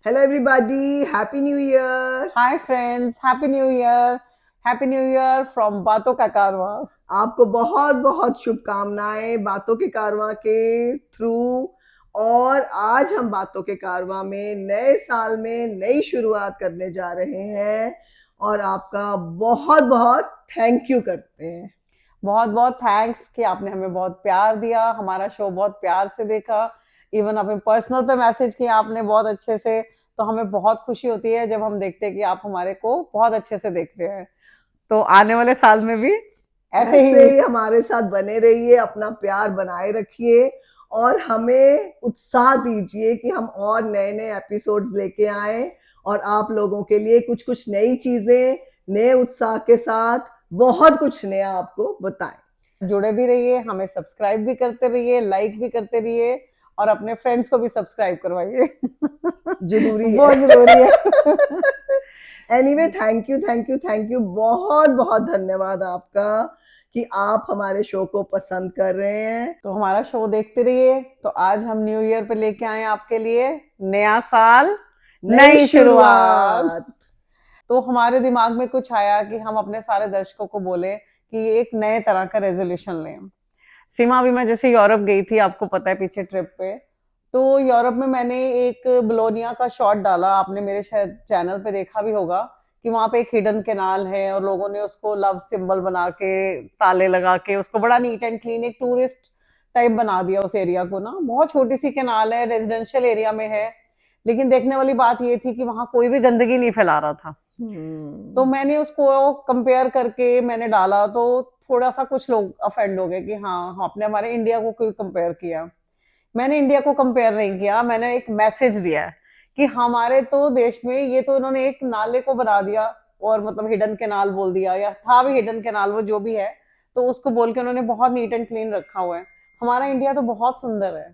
Hello everybody, Happy New Year. Hi friends, happy new year. Happy new year from बातों का कारवां। आपको बहुत बहुत शुभकामनाएं बातों के कारवां के थ्रू। और आज हम बातों के कारवां में नए साल में नई शुरुआत करने जा रहे हैं और आपका बहुत बहुत थैंक यू करते हैं। बहुत बहुत थैंक्स कि आपने हमें बहुत प्यार दिया, हमारा शो बहुत प्यार से देखा। इवन हमें पर्सनल पे मैसेज किया आपने बहुत अच्छे से। तो हमें बहुत खुशी होती है जब हम देखते हैं कि आप हमारे को बहुत अच्छे से देखते हैं। तो आने वाले साल में भी ऐसे ऐसे ही। ही हमारे साथ बने रहिए, अपना प्यार बनाए रखिए और हमें उत्साह दीजिए कि हम और नए नए एपिसोड्स लेके आए और आप लोगों के लिए कुछ कुछ नई चीजें नए उत्साह के साथ बहुत कुछ नया आपको बताएं। जुड़े भी रहिए, हमें सब्सक्राइब भी करते रहिए, लाइक भी करते रहिए और अपने फ्रेंड्स को भी सब्सक्राइब करवाइए। जरूरी है। बहुत जरूरी है। एनीवे, थैंक यू बहुत बहुत धन्यवाद आपका कि आप हमारे शो को पसंद कर रहे हैं। तो हमारा शो देखते रहिए। तो आज हम न्यू ईयर पे लेके आए आपके लिए नया साल, नई नई शुरुआत। शुरुआत। तो हमारे दिमाग में कुछ आया कि हम अपने सारे दर्शकों को बोले कि एक नए तरह का रेजोल्यूशन लें। सीमा, अभी मैं जैसे यूरोप गई थी, आपको पता है, पीछे ट्रिप पे। तो यूरोप में मैंने एक ब्लोनिया का शॉट डाला, आपने मेरे शायद चैनल पे देखा भी होगा कि वहां पे एक हिडन कैनाल है और लोगों ने उसको लव सिंबल बना के, ताले लगा के उसको बड़ा नीट एंड क्लीन एक टूरिस्ट टाइप बना दिया उस एरिया को ना। बहुत छोटी सी कैनाल है, रेजिडेंशियल एरिया में है। लेकिन देखने वाली बात ये थी कि वहां कोई भी गंदगी नहीं फैला रहा था। तो मैंने उसको कंपेयर करके मैंने डाला तो थोड़ा सा कुछ लोग अफेंड हो गए कि हाँ, आपने हमारे इंडिया को क्यों कंपेयर किया। मैंने इंडिया को कंपेयर नहीं किया, मैंने एक मैसेज दिया है कि हमारे तो देश में ये तो इन्होंने एक नाले को बना दिया और मतलब हिडन कैनाल बोल दिया, या था भी हिडन कैनाल, वो जो भी है। तो उसको बोल के उन्होंने बहुत नीट एंड क्लीन रखा हुआ है। हमारा इंडिया तो बहुत सुंदर है,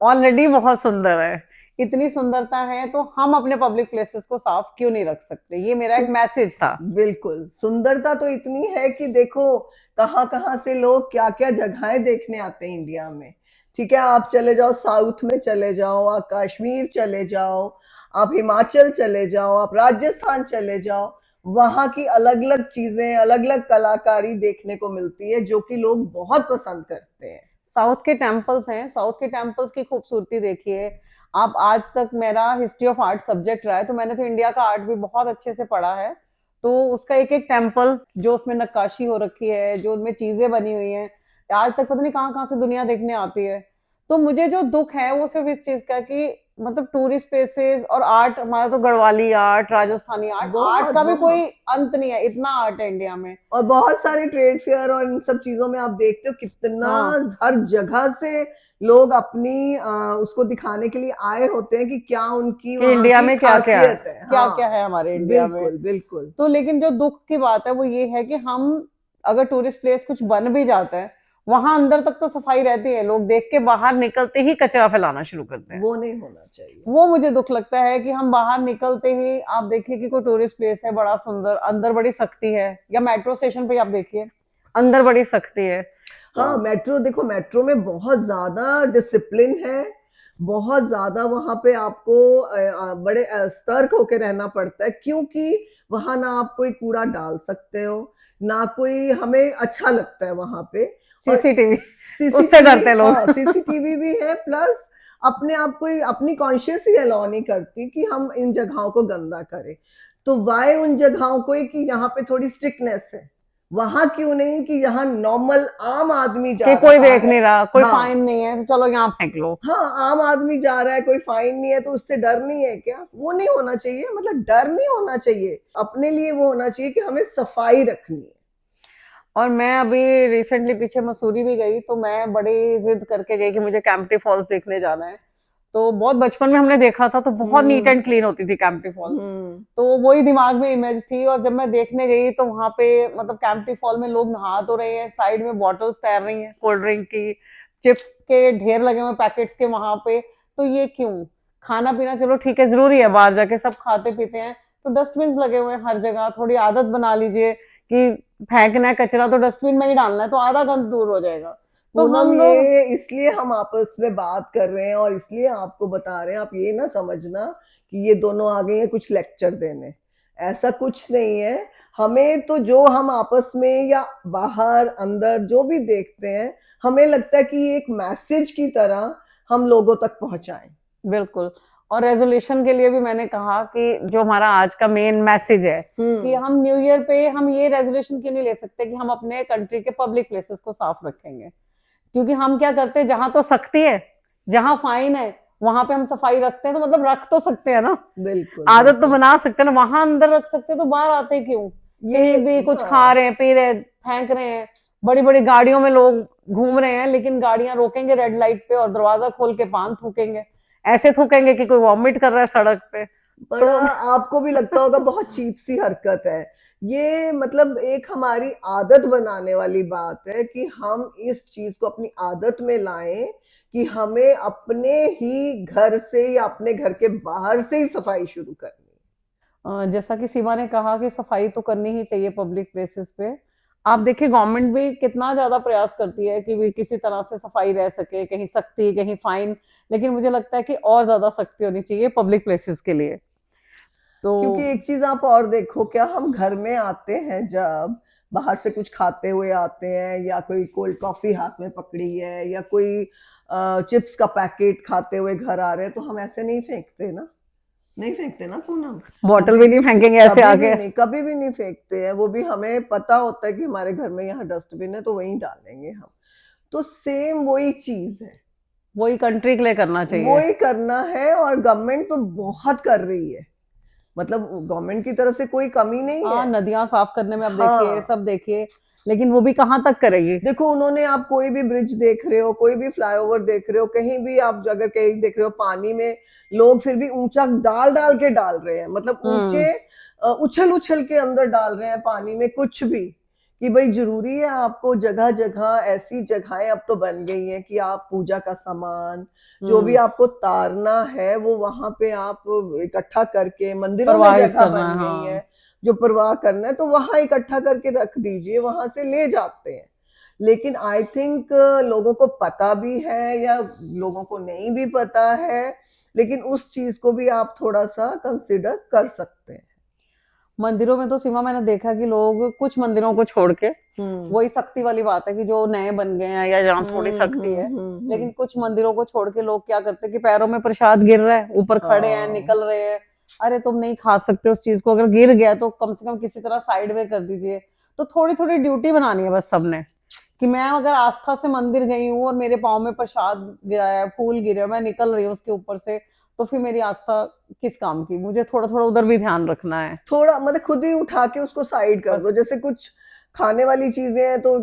ऑलरेडी बहुत सुंदर है। इतनी सुंदरता है तो हम अपने पब्लिक प्लेसेस को साफ क्यों नहीं रख सकते? ये मेरा सु, एक मैसेज था। बिल्कुल, सुंदरता तो इतनी है कि देखो कहाँ कहाँ से लोग क्या क्या जगहें देखने आते हैं इंडिया में। ठीक है, आप चले जाओ साउथ में, चले जाओ आप कश्मीर, चले जाओ आप हिमाचल, चले जाओ आप राजस्थान, चले जाओ। वहां की अलग अलग चीजें, अलग अलग कलाकारी देखने को मिलती है जो कि लोग बहुत पसंद करते हैं। साउथ के टेम्पल्स हैं, साउथ के टेम्पल्स की खूबसूरती देखिए आप। आज तक मेरा हिस्ट्री ऑफ आर्ट सब्जेक्ट रहा है, तो मैंने तो इंडिया का आर्ट भी बहुत अच्छे से पढ़ा है। तो उसका एक एक टेम्पल जो उसमें नक्काशी हो रखी है, जो उनमें चीजें बनी हुई हैं, आज तक पता नहीं कहाँ कहाँ से दुनिया देखने आती है। तो मुझे जो दुख है वो सिर्फ इस चीज का कि मतलब टूरिस्ट प्लेसेस और आर्ट, हमारा तो Garhwali art, Rajasthani art, art बहुत का भी कोई बहुत। अंत नहीं है, इतना आर्ट है इंडिया में। और बहुत सारे ट्रेड फेयर और इन सब चीजों में आप देखते हो कितना हाँ, हर जगह से लोग अपनी उसको दिखाने के लिए आए होते हैं कि क्या उनकी कि वहां इंडिया की में क्या क्या है, खासियत है। क्या हाँ, क्या है हमारे इंडिया में। बिल्कुल बिल्कुल। तो लेकिन जो दुख की बात है वो ये है कि हम अगर टूरिस्ट प्लेस कुछ बन भी जाता है, वहां अंदर तक तो सफाई रहती है, लोग देख के बाहर निकलते ही कचरा फैलाना शुरू करते हैं। वो नहीं होना चाहिए। वो मुझे दुख लगता है कि हम बाहर निकलते ही, आप देखिए कि कोई टूरिस्ट प्लेस है बड़ा सुंदर, अंदर बड़ी सख्ती है, या मेट्रो स्टेशन पे आप देखिए अंदर बड़ी सख्ती है। तो हाँ, मेट्रो देखो, मेट्रो में बहुत ज्यादा डिसिप्लिन है। बहुत ज्यादा वहां पे आपको बड़े सतर्क होकर रहना पड़ता है, क्योंकि वहां ना आप कोई कूड़ा डाल सकते हो, ना कोई हमें अच्छा लगता है वहां पे। और सीसीटीवी, उससे सीसीटीवी, डरते लोग। हाँ सीसीटीवी भी है, प्लस अपने आप को अपनी कॉन्शियस ही अलाउ नहीं करती कि हम इन जगहों को गंदा करें। तो वाई उन जगहों को कि यहाँ पे थोड़ी स्ट्रिक्टनेस है, वहां क्यों नहीं कि यहाँ नॉर्मल आम आदमी जा कि कोई रहा देख है। नहीं रहा, कोई हाँ, फाइन नहीं है, तो चलो यहाँ फेंक लो। हाँ आम आदमी जा रहा है, कोई फाइन नहीं है तो उससे डर नहीं है क्या? वो नहीं होना चाहिए, मतलब डर नहीं होना चाहिए, अपने लिए वो होना चाहिए कि हमें सफाई रखनी है। और मैं अभी रिसेंटली पीछे मसूरी भी गई, तो मैं बड़ी जिद करके गई कि मुझे कैंपटी फॉल्स देखने जाना है। तो बहुत बचपन में हमने देखा था, तो बहुत नीट हम्म एंड क्लीन होती थी कैंपटी फॉल्स। हम्म। तो वही दिमाग में इमेज थी, और जब मैं देखने गई तो वहां पे मतलब कैंपटी फॉल में लोग नहा तो रहे हैं, साइड में बॉटल्स तैर रही हैं कोल्ड ड्रिंक की, चिप्स के ढेर लगे हुए पैकेट्स के वहां पे। तो ये क्यों? खाना पीना चलो ठीक है, जरूरी है, बाहर जाके सब खाते पीते हैं, तो डस्टबिन लगे हुए हैं हर जगह, थोड़ी आदत बना लीजिए कि फेंकना है कचरा तो डस्टबिन में ही डालना है, तो आधा गंद दूर हो जाएगा। तो पूनम, हम लोग, ये इसलिए हम आपस में बात कर रहे हैं और इसलिए आपको बता रहे हैं, आप ये ना समझना कि ये दोनों आ गए हैं कुछ लेक्चर देने, ऐसा कुछ नहीं है। हमें तो जो हम आपस में या बाहर अंदर जो भी देखते हैं, हमें लगता है कि एक मैसेज की तरह हम लोगों तक पहुंचाएं। बिल्कुल। और रेजोल्यूशन के लिए भी मैंने कहा कि जो हमारा आज का मेन मैसेज है कि हम न्यू ईयर पे हम ये रेजोल्यूशन क्यों नहीं ले सकते कि हम अपने कंट्री के पब्लिक प्लेसेस को साफ रखेंगे, क्योंकि हम क्या करते हैं, जहां तो सख्ती है, जहां फाइन है, वहां पे हम सफाई रखते हैं, तो मतलब रख तो सकते हैं ना, बिल्कुल आदत तो बिल्कुल। बना सकते हैं ना, वहां अंदर रख सकते हैं, तो बाहर आते क्यों? ये कहीं भी कुछ खा हाँ रहे हैं, पी रहे हैं, फेंक रहे हैं, बड़ी बड़ी गाड़ियों में लोग घूम रहे हैं, लेकिन गाड़ियां रोकेंगे रेड लाइट पे और दरवाजा खोल के पान थूकेंगे, ऐसे थूकेंगे कि कोई वॉमिट कर रहा है सड़क पे। बड़ा तो आपको भी लगता होगा बहुत चीप सी हरकत है ये, मतलब एक हमारी आदत बनाने वाली बात है कि हम इस चीज को अपनी आदत में लाएं कि हमें अपने ही घर से या अपने घर के बाहर से ही सफाई शुरू करनी जैसा कि सीमा ने कहा कि सफाई तो करनी ही चाहिए पब्लिक प्लेसेस पे। आप देखिए गवर्नमेंट भी कितना ज्यादा प्रयास करती है कि भी किसी तरह से सफाई रह सके, कहीं सख्ती कहीं फाइन, लेकिन मुझे लगता है कि और ज्यादा सख्ती होनी चाहिए पब्लिक प्लेसेस के लिए। तो क्योंकि एक चीज आप और देखो, क्या हम घर में आते हैं जब बाहर से कुछ खाते हुए आते हैं या कोई कोल्ड कॉफी हाथ में पकड़ी है या कोई चिप्स का पैकेट खाते हुए घर आ रहे हैं, तो हम ऐसे नहीं फेंकते ना, नहीं फेंकते ना पूनम। बॉटल कभी भी नहीं फेंकेंगे ऐसे कभी भी आके। नहीं, कभी भी नहीं फेंकते हैं, वो भी हमें पता होता है कि हमारे घर में यहाँ डस्टबिन है तो वहीं डालेंगे हम। तो सेम वही चीज है, वही कंट्री के लिए करना चाहिए। वही करना है, और गवर्नमेंट तो बहुत कर रही है, मतलब गवर्नमेंट की तरफ से कोई कमी नहीं हाँ, है। नदियां साफ करने में अब देखिए, हाँ सब देखिए, लेकिन वो भी कहाँ तक करेगी। देखो, उन्होंने, आप कोई भी ब्रिज देख रहे हो, कोई भी फ्लाईओवर देख रहे हो, कहीं भी आप अगर कहीं देख रहे हो पानी में लोग फिर भी ऊंचा डाल डाल के डाल रहे हैं, मतलब हम्म। ऊंचे उछल उछल के अंदर डाल रहे हैं पानी में कुछ भी, कि भाई जरूरी है आपको जगह जगह ऐसी जगहें अब तो बन गई हैं कि आप पूजा का सामान जो भी हम्म। आपको तारना है वो वहां पे आप इकट्ठा करके, मंदिरों में प्रवाहित जगह करना बन है, गई है हाँ। जो परवाह करना है तो वहां इकट्ठा करके रख दीजिए, वहां से ले जाते हैं। लेकिन आई थिंक लोगों को पता भी है या लोगों को नहीं भी पता है, लेकिन उस चीज को भी आप थोड़ा सा कंसिडर कर सकते हैं। मंदिरों में तो सीमा मैंने देखा कि लोग कुछ मंदिरों को छोड़ के, हम्म वही सख्ती वाली बात है कि जो नए बन गए हैं या जहाँ थोड़ी सख्ती है, लेकिन कुछ मंदिरों को छोड़ के लोग क्या करते हैं कि पैरों में प्रसाद गिर रहा है, ऊपर खड़े हैं, हाँ निकल रहे हैं। अरे तुम नहीं खा सकते उस चीज को, अगर गिर गया तो कम से कम किसी तरह साइड में कर दीजिए। तो थोड़ी थोड़ी ड्यूटी बनानी है बस सबने, कि मैं अगर आस्था से मंदिर गई हूँ और मेरे पाँव में प्रसाद गिरा है, फूल गिरे, मैं निकल रही हूँ उसके ऊपर से, तो फिर मेरी आस्था किस काम की? मुझे थोड़ा थोड़ा उधर भी ध्यान रखना है। थोड़ा मतलब खुद ही उठा के उसको साइड कर बस। दो, जैसे कुछ खाने वाली चीजें हैं तो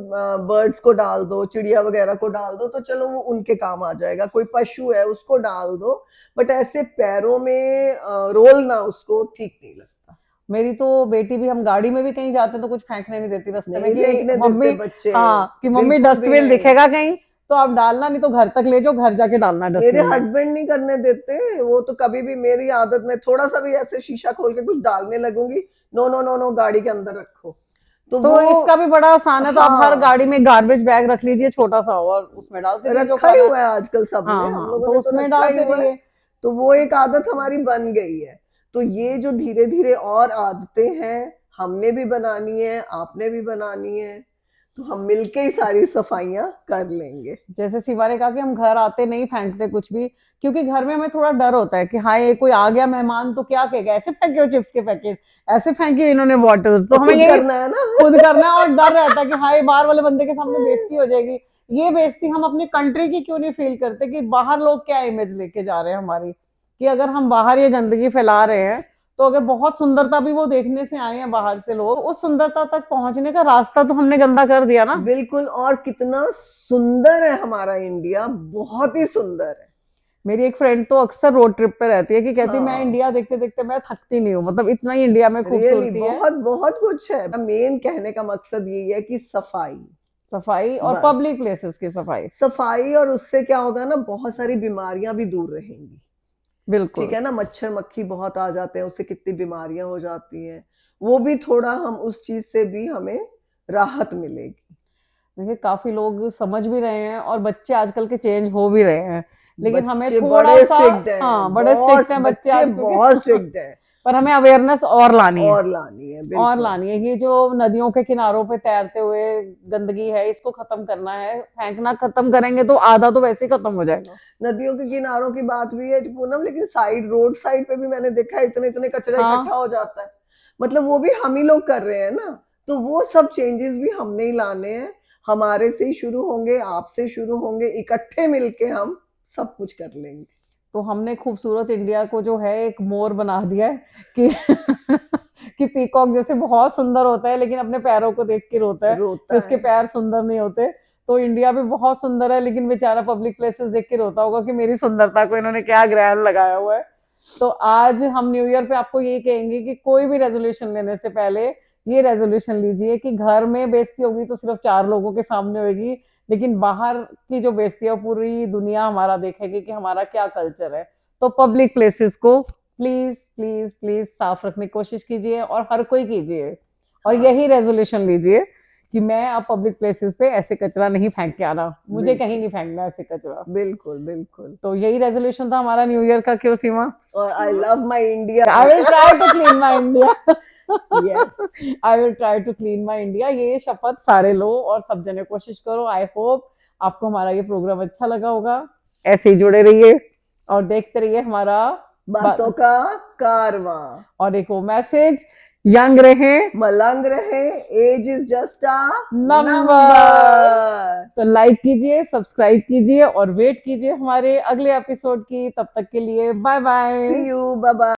बर्ड्स को डाल दो, चिड़िया वगैरह को डाल दो, तो चलो वो उनके काम आ जाएगा, कोई पशु है उसको डाल दो, बट ऐसे पैरों में रोलना उसको ठीक नहीं लगता। मेरी तो बेटी भी, हम गाड़ी में भी कहीं जाते हैं तो कुछ फेंकने नहीं देती रास्ते में नहीं कि फेंकने देते मम्मी, बच्चे, हाँ, कि मम्मी बिल्कुल भी डस्टबिन नहीं। दिखेगा कहीं तो आप डालना, नहीं तो घर तक ले जाओ, घर जाके डालना मेरे डस्टबिन में। हस्बैंड नहीं करने देते, वो तो कभी भी मेरी आदत में थोड़ा सा भी ऐसे शीशा खोल के कुछ डालने लगूंगी, नो नो नो नो, गाड़ी के अंदर रखो। तो तो वो इसका भी बड़ा आसान है, तो आप हर हाँ, गाड़ी में गार्बेज बैग रख लीजिए छोटा सा, और उसमें डालते रहिए जो रखा ही खाना है। हुआ है आजकल सबने, हाँ हम हाँ, लोगों तो ने तो उसमें रखा ही डालते हुआ है। रहिए। तो वो एक आदत हमारी बन गई है। तो ये जो धीरे धीरे और आदतें हैं, हमने भी बनानी है, आपने भी बनानी है, तो हम मिलके ही सारी सफाइयां कर लेंगे। जैसे शिवा ने कहा कि हम घर आते नहीं फेंकते कुछ भी, क्योंकि घर में हमें थोड़ा डर होता है कि हाँ ये कोई आ गया मेहमान तो क्या कहेगा, ऐसे फेंके हो चिप्स के पैकेट, ऐसे फेंके हो इन्होंने बॉटल्स, तो तो हमें खुद यही करना है ना। खुद करना है, और डर रहता है कि हाँ ये बाहर वाले बंदे के सामने बेइज्जती हो जाएगी। ये बेइज्जती हम अपनी कंट्री की क्यों नहीं फील करते कि बाहर लोग क्या इमेज लेके जा रहे हैं हमारी, कि अगर हम बाहर ये गंदगी फैला रहे हैं, तो अगर बहुत सुंदरता भी वो देखने से आए हैं बाहर से लोग, उस सुंदरता तक पहुंचने का रास्ता तो हमने गंदा कर दिया ना। बिल्कुल, और कितना सुंदर है हमारा इंडिया, बहुत ही सुंदर है। मेरी एक फ्रेंड तो अक्सर रोड ट्रिप पे रहती है कि कहती है मैं हाँ इंडिया देखते देखते मैं थकती नहीं हूँ, मतलब इतना ही इंडिया में रियली खूबसूरती है। बहुत बहुत कुछ है। मेन कहने का मकसद यही है कि सफाई, सफाई और बस पब्लिक प्लेसेस की सफाई। सफाई, और उससे क्या होगा ना, बहुत सारी बीमारियां भी दूर रहेंगी। ठीक बिल्कुल। है ना, मच्छर मक्खी बहुत आ जाते हैं, उससे कितनी बीमारियां हो जाती हैं, वो भी थोड़ा हम उस चीज से भी हमें राहत मिलेगी। देखिए काफी लोग समझ भी रहे हैं और बच्चे आजकल के चेंज हो भी रहे हैं, लेकिन हमें बच्चे थोड़ा बड़े सा, स्ट्रिक्ट हैं, हाँ बड़े स्ट्रिक्ट हैं बच्चे आज बहुत क्योंकि स्ट्रिक्ट हैं। पर हमें अवेयरनेस और लानी है, और लानी है, और बिल्कुल। लानी है। ये जो नदियों के किनारों पे तैरते हुए गंदगी है, इसको खत्म करना है। फेंकना खत्म करेंगे तो आधा तो वैसे ही खत्म हो जाएगा। नदियों के किनारों की बात भी है पूनम, लेकिन साइड रोड साइड पे भी मैंने देखा है इतने इतने कचरा हाँ इकट्ठा हो जाता है। मतलब वो भी हम ही लोग कर रहे हैं ना, तो वो सब चेंजेस भी हमने ही लाने हैं। हमारे से ही शुरू होंगे, आपसे शुरू होंगे, इकट्ठे मिलके हम सब कुछ कर लेंगे। तो हमने खूबसूरत इंडिया को जो है एक मोर बना दिया है कि कि पीकॉक जैसे बहुत सुंदर होता है लेकिन अपने पैरों को देख के रोता है कि रोता उसके है। पैर सुंदर नहीं होते। तो इंडिया भी बहुत सुंदर है लेकिन बेचारा पब्लिक प्लेसेस देख के रोता होगा कि मेरी सुंदरता को इन्होंने क्या ग्रहण लगाया हुआ है। तो आज हम न्यू ईयर पे आपको यही कहेंगे कि कोई भी रेजोल्यूशन लेने से पहले ये रेजोल्यूशन लीजिए कि घर में बेइज्जती होगी तो सिर्फ 4 लोगों के सामने होगी, लेकिन बाहर की जो बेइज्जती है पूरी दुनिया हमारा देखेगी कि हमारा क्या कल्चर है। तो पब्लिक प्लेसेस को प्लीज प्लीज प्लीज साफ रखने की कोशिश कीजिए, और हर कोई कीजिए, और हाँ। यही रेजोल्यूशन लीजिए कि मैं अब पब्लिक प्लेसेस पे ऐसे कचरा नहीं फेंक के आना, मुझे कहीं नहीं फेंकना ऐसे कचरा। बिल्कुल बिल्कुल। तो यही रेजोल्यूशन था हमारा न्यू ईयर का। क्यों सीमा? और I love my India. I will try to clean my India. Yes. I will try to clean my India. ये शपथ सारे लो और सब जने कोशिश करो। आई होप आपको हमारा ये प्रोग्राम अच्छा लगा होगा। ऐसे ही जुड़े रहिए और देखते रहिए हमारा बातों का कारवां। और एक वो मैसेज, यंग रहे, मलंग रहे, age is just a number. Number. तो लाइक कीजिए, सब्सक्राइब कीजिए और वेट कीजिए हमारे अगले एपिसोड की। तब तक के लिए bye bye. See you, bye bye.